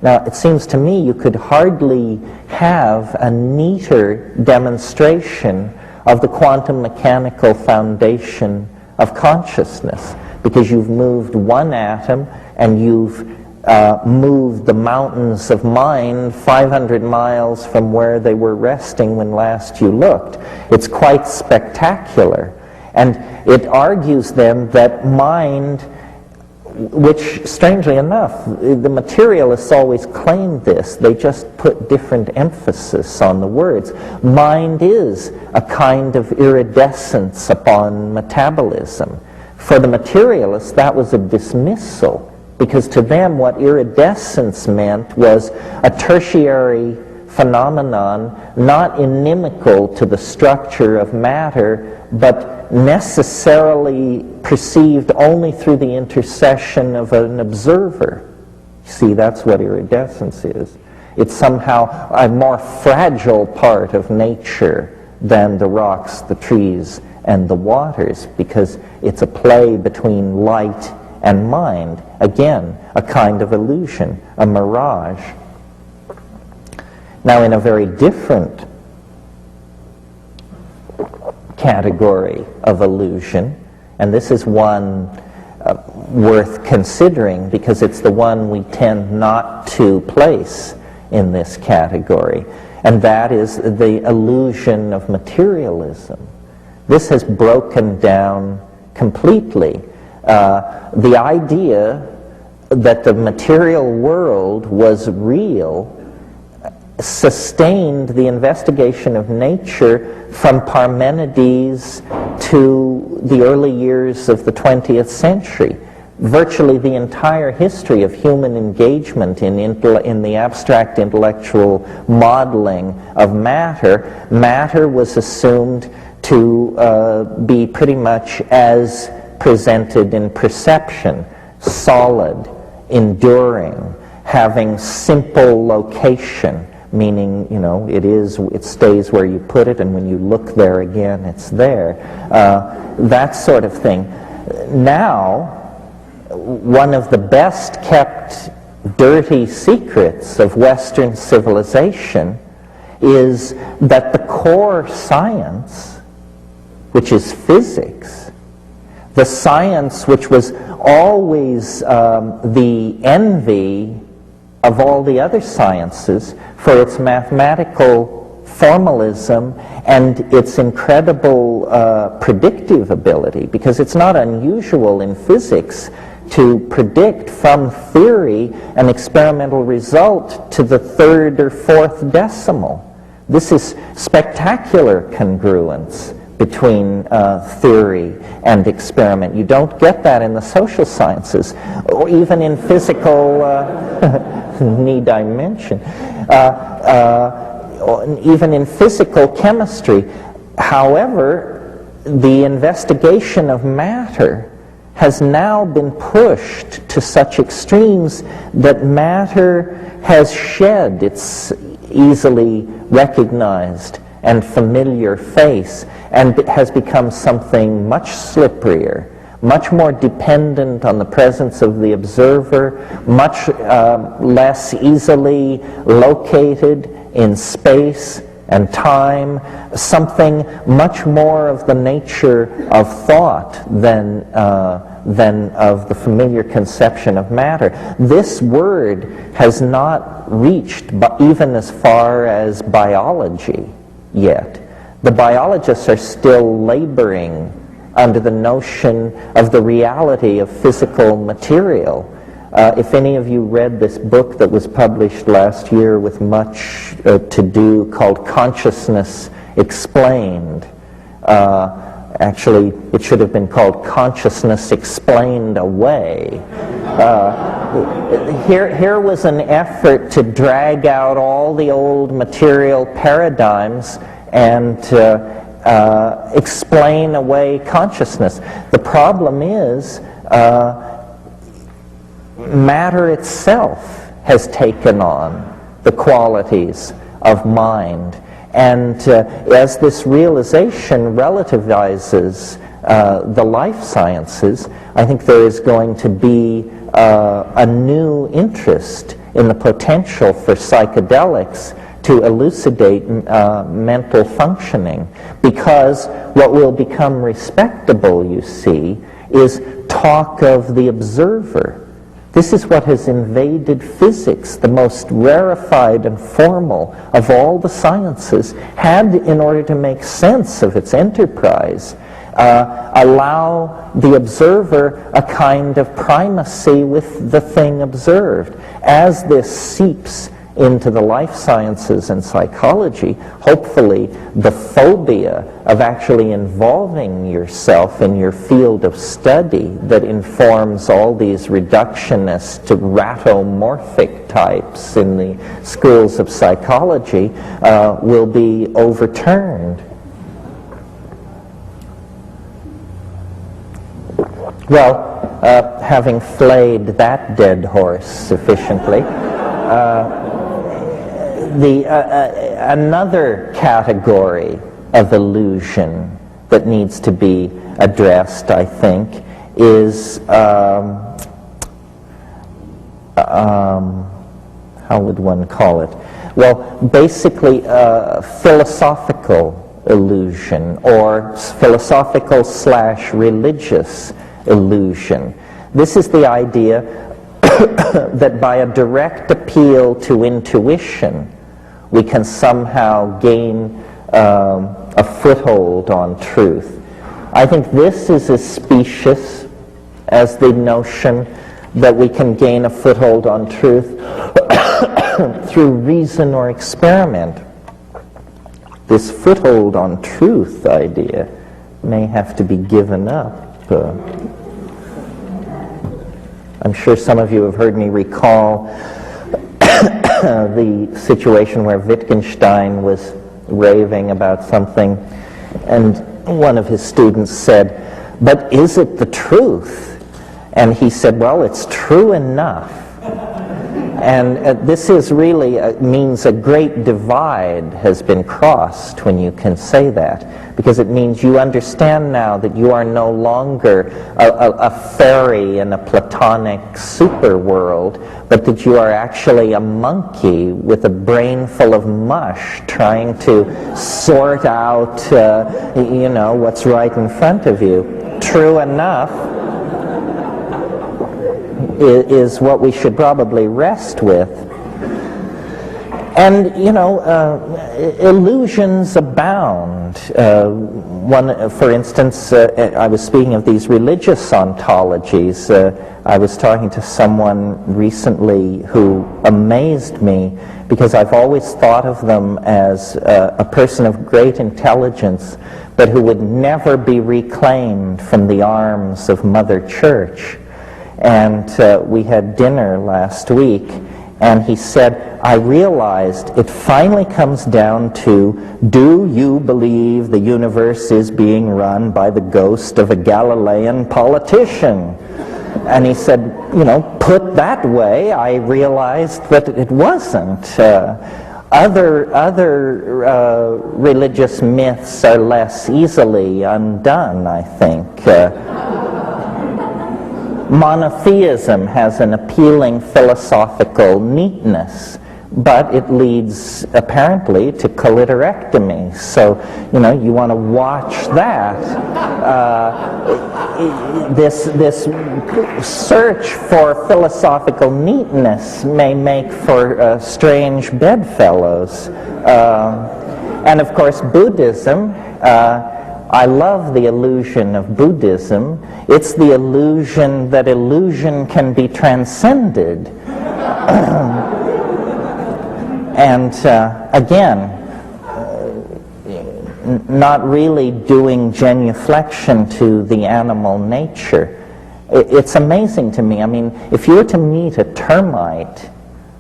Now, it seems to me you could hardly have a neater demonstration of the quantum mechanical foundation of consciousness, because you've moved one atom and you've moved the mountains of mind 500 miles from where they were resting when last you looked. It's quite spectacular. And it argues then that mind, which, strangely enough, the materialists always claimed this. They just put different emphasis on the words. Mind is a kind of iridescence upon metabolism. For the materialists, that was a dismissal, because to them what iridescence meant was a tertiary phenomenon, not inimical to the structure of matter, but necessarily perceived only through the intercession of an observer. See, that's what iridescence is. It's somehow a more fragile part of nature than the rocks, the trees, and the waters, because it's a play between light and mind. Again, a kind of illusion, a mirage. Now, in a very different category of illusion, and this is one worth considering because it's the one we tend not to place in this category, and that is the illusion of materialism. This has broken down completely. The idea that the material world was real sustained the investigation of nature from Parmenides to the early years of the 20th century. Virtually the entire history of human engagement in the abstract intellectual modeling of matter, matter was assumed to be pretty much as presented in perception: solid, enduring, having simple location, meaning, you know, it stays where you put it, and when you look there again, it's there. That sort of thing. Now, one of the best kept dirty secrets of Western civilization is that the core science, which is physics, the science which was always the envy of all the other sciences for its mathematical formalism and its incredible predictive ability, because it's not unusual in physics to predict from theory an experimental result to the third or fourth decimal. This is spectacular congruence between theory and experiment. You don't get that in the social sciences, or even in physical, need I mention, even in physical chemistry. However, the investigation of matter has now been pushed to such extremes that matter has shed its easily recognized and familiar face, and it has become something much slipperier, much more dependent on the presence of the observer, much less easily located in space and time, something much more of the nature of thought than of the familiar conception of matter. This word has not reached even as far as biology yet. The biologists are still laboring under the notion of the reality of physical material. If any of you read this book that was published last year with much to do, called Consciousness Explained, actually it should have been called Consciousness Explained Away. Here was an effort to drag out all the old material paradigms and explain away consciousness. The problem is matter itself has taken on the qualities of mind. And as this realization relativizes the life sciences, I think there is going to be a new interest in the potential for psychedelics to elucidate mental functioning, because what will become respectable, you see, is talk of the observer. This is what has invaded physics, the most rarefied and formal of all the sciences, had, in order to make sense of its enterprise, allow the observer a kind of primacy with the thing observed. As this seeps into the life sciences and psychology, hopefully the phobia of actually involving yourself in your field of study that informs all these reductionist, ratomorphic types in the schools of psychology will be overturned. Well, having flayed that dead horse sufficiently, another category of illusion that needs to be addressed, I think, is how would one call it? Well, basically philosophical illusion, or philosophical/religious illusion. This is the idea that by a direct appeal to intuition, we can somehow gain a foothold on truth. I think this is as specious as the notion that we can gain a foothold on truth through reason or experiment. This foothold on truth idea may have to be given up. I'm sure some of you have heard me recall the situation where Wittgenstein was raving about something, and one of his students said, "But is it the truth?" And he said, "Well, it's true enough." And this is really means a great divide has been crossed when you can say that, because it means you understand now that you are no longer a fairy in a Platonic super world, but that you are actually a monkey with a brain full of mush trying to sort out, what's right in front of you. True enough is what we should probably rest with. And, illusions abound. For instance, I was speaking of these religious ontologies. I was talking to someone recently who amazed me, because I've always thought of them as a person of great intelligence, but who would never be reclaimed from the arms of Mother Church. And we had dinner last week, and he said, "I realized it finally comes down to, do you believe the universe is being run by the ghost of a Galilean politician?" And he said, put that way, I realized that it wasn't. Other religious myths are less easily undone, I think. Monotheism has an appealing philosophical neatness, but it leads apparently to clitorectomy. So, you want to watch that. This search for philosophical neatness may make for strange bedfellows. And of course, Buddhism. I love the illusion of Buddhism. It's the illusion that illusion can be transcended. And again, not really doing genuflection to the animal nature. It's amazing to me. I mean, if you were to meet a termite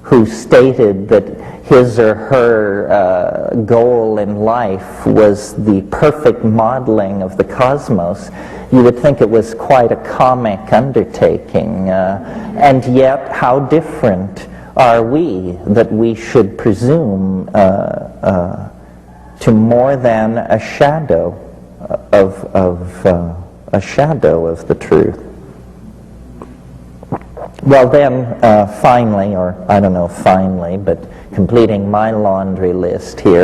who stated that his or her goal in life was the perfect modeling of the cosmos, you would think it was quite a comic undertaking. And yet, how different are we that we should presume to more than a shadow of the truth? Well then, finally, or I don't know finally, but completing my laundry list here,